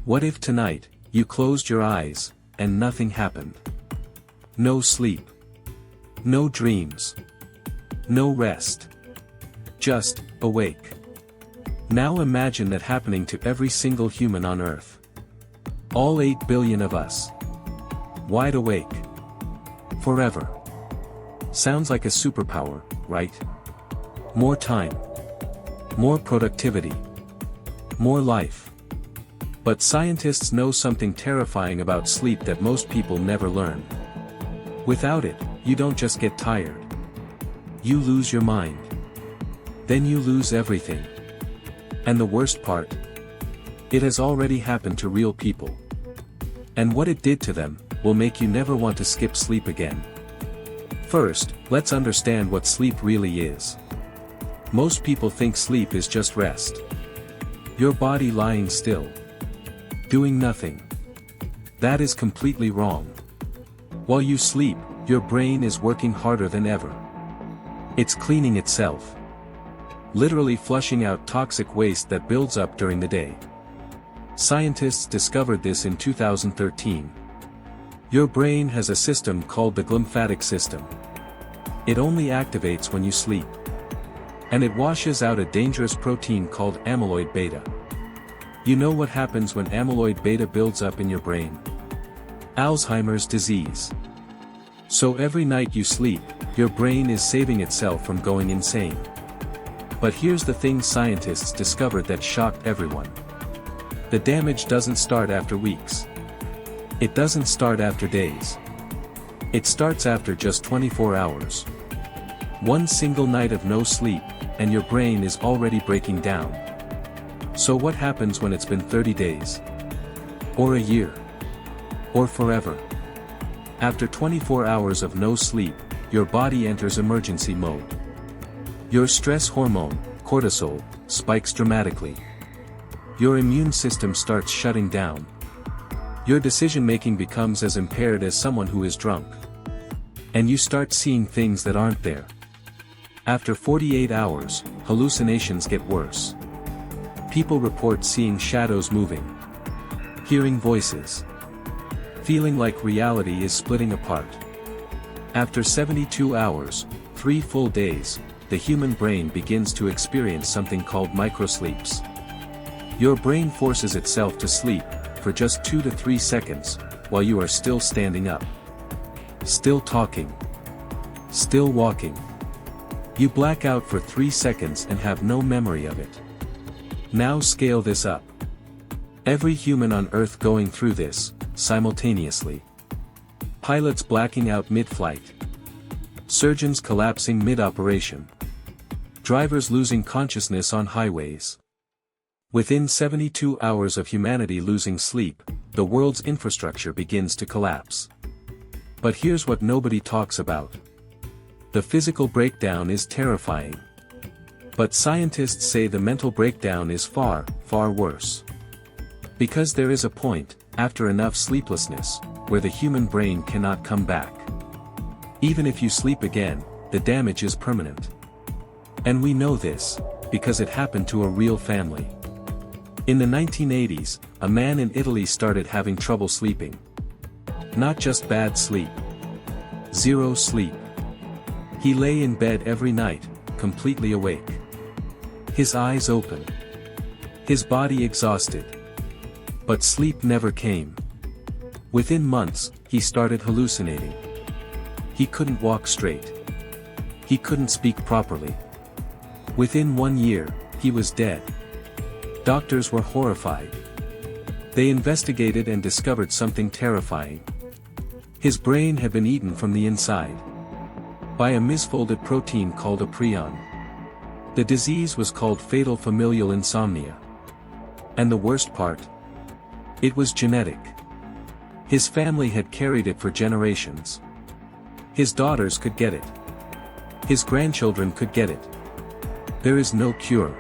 What if tonight, you closed your eyes, and nothing happened? No sleep. No dreams. No rest. Just, awake. Now imagine that happening to every single human on Earth. All 8 billion of us. Wide awake. Forever. Sounds like a superpower, right? More time. More productivity. More life. But scientists know something terrifying about sleep that most people never learn. Without it, you don't just get tired. You lose your mind. Then you lose everything. And the worst part? It has already happened to real people. And what it did to them, will make you never want to skip sleep again. First, let's understand what sleep really is. Most people think sleep is just rest. Your body lying still. Doing nothing. That is completely wrong. While you sleep, your brain is working harder than ever. It's cleaning itself. Literally flushing out toxic waste that builds up during the day. Scientists discovered this in 2013. Your brain has a system called the glymphatic system. It only activates when you sleep. And it washes out a dangerous protein called amyloid beta. You know what happens when amyloid beta builds up in your brain? Alzheimer's disease. So every night you sleep, your brain is saving itself from going insane. But here's the thing scientists discovered that shocked everyone. The damage doesn't start after weeks. It doesn't start after days. It starts after just 24 hours. One single night of no sleep, and your brain is already breaking down. So what happens when it's been 30 days? Or a year? Or forever? After 24 hours of no sleep, your body enters emergency mode. Your stress hormone, cortisol, spikes dramatically. Your immune system starts shutting down. Your decision-making becomes as impaired as someone who is drunk. And you start seeing things that aren't there. After 48 hours, hallucinations get worse. People report seeing shadows moving. Hearing voices. Feeling like reality is splitting apart. After 72 hours, 3 full days, the human brain begins to experience something called microsleeps. Your brain forces itself to sleep, for just 2 to 3 seconds, while you are still standing up. Still talking. Still walking. You black out for 3 seconds and have no memory of it. Now scale this up. Every human on Earth going through this, simultaneously. Pilots blacking out mid-flight. Surgeons collapsing mid-operation. Drivers losing consciousness on highways. Within 72 hours of humanity losing sleep, the world's infrastructure begins to collapse. But here's what nobody talks about. The physical breakdown is terrifying. But scientists say the mental breakdown is far, far worse. Because there is a point, after enough sleeplessness, where the human brain cannot come back. Even if you sleep again, the damage is permanent. And we know this, because it happened to a real family. In the 1980s, a man in Italy started having trouble sleeping. Not just bad sleep. Zero sleep. He lay in bed every night, completely awake. His eyes open. His body exhausted. But sleep never came. Within months, he started hallucinating. He couldn't walk straight. He couldn't speak properly. Within 1 year, he was dead. Doctors were horrified. They investigated and discovered something terrifying. His brain had been eaten from the inside. By a misfolded protein called a prion. The disease was called fatal familial insomnia. And the worst part? It was genetic. His family had carried it for generations. His daughters could get it. His grandchildren could get it. There is no cure.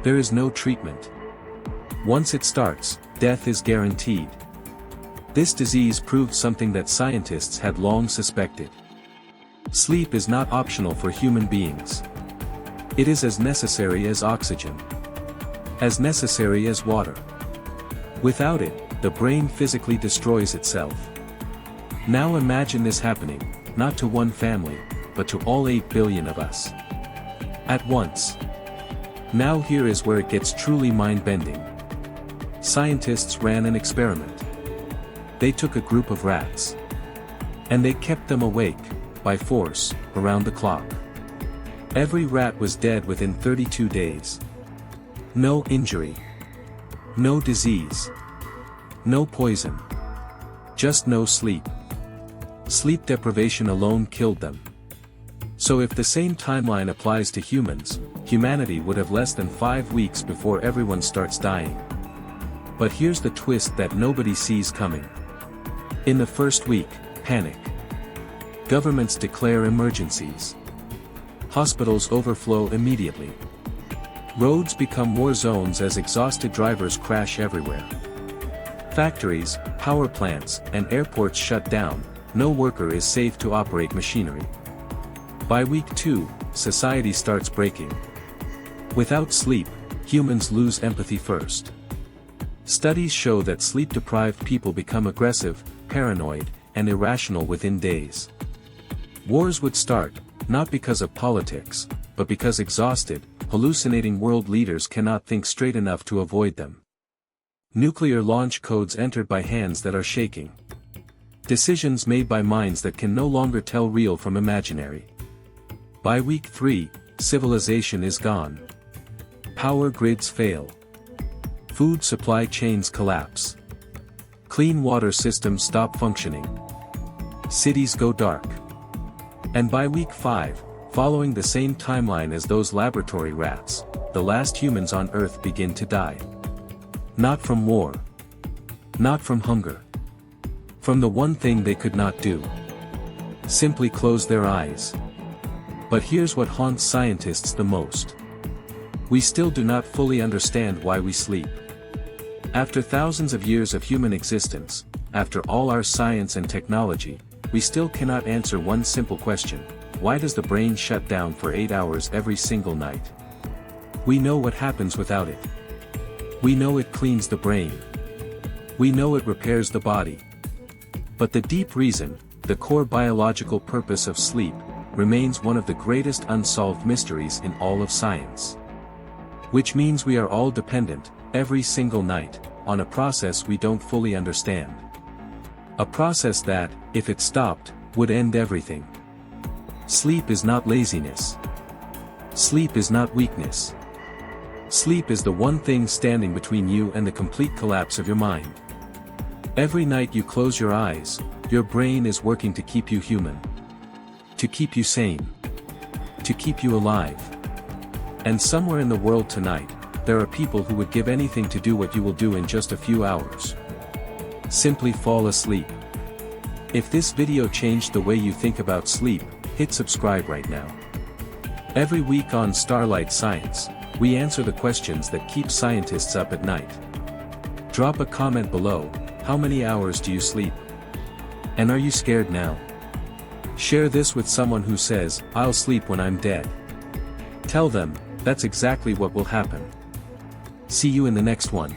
There is no treatment. Once it starts, death is guaranteed. This disease proved something that scientists had long suspected. Sleep is not optional for human beings. It is as necessary as oxygen. As necessary as water. Without it, the brain physically destroys itself. Now imagine this happening, not to one family, but to all 8 billion of us. At once. Now here is where it gets truly mind-bending. Scientists ran an experiment. They took a group of rats. And they kept them awake, by force, around the clock. Every rat was dead within 32 days. No injury. No disease. No poison. Just no sleep. Sleep deprivation alone killed them. So if the same timeline applies to humans, humanity would have less than 5 weeks before everyone starts dying. But here's the twist that nobody sees coming. In the first week, panic. Governments declare emergencies. Hospitals overflow immediately. Roads become war zones as exhausted drivers crash everywhere. Factories, power plants, and airports shut down. No worker is safe to operate machinery. By week 2, society starts breaking. Without sleep, humans lose empathy first. Studies show that sleep-deprived people become aggressive, paranoid, and irrational within days. Wars would start, not because of politics, but because exhausted, hallucinating world leaders cannot think straight enough to avoid them. Nuclear launch codes entered by hands that are shaking. Decisions made by minds that can no longer tell real from imaginary. By week 3, civilization is gone. Power grids fail. Food supply chains collapse. Clean water systems stop functioning. Cities go dark. And by week 5, following the same timeline as those laboratory rats, the last humans on Earth begin to die. Not from war. Not from hunger. From the one thing they could not do. Simply close their eyes. But here's what haunts scientists the most. We still do not fully understand why we sleep. After thousands of years of human existence, after all our science and technology, we still cannot answer one simple question: why does the brain shut down for 8 hours every single night? We know what happens without it. We know it cleans the brain. We know it repairs the body. But the deep reason, the core biological purpose of sleep, remains one of the greatest unsolved mysteries in all of science. Which means we are all dependent, every single night, on a process we don't fully understand. A process that, if it stopped, would end everything. Sleep is not laziness. Sleep is not weakness. Sleep is the one thing standing between you and the complete collapse of your mind. Every night you close your eyes, your brain is working to keep you human. To keep you sane. To keep you alive. And somewhere in the world tonight, there are people who would give anything to do what you will do in just a few hours. Simply fall asleep. If this video changed the way you think about sleep, hit subscribe right now. Every week on Starlight Science, we answer the questions that keep scientists up at night. Drop a comment below: how many hours do you sleep? And are you scared now? Share this with someone who says, "I'll sleep when I'm dead." Tell them, that's exactly what will happen. See you in the next one.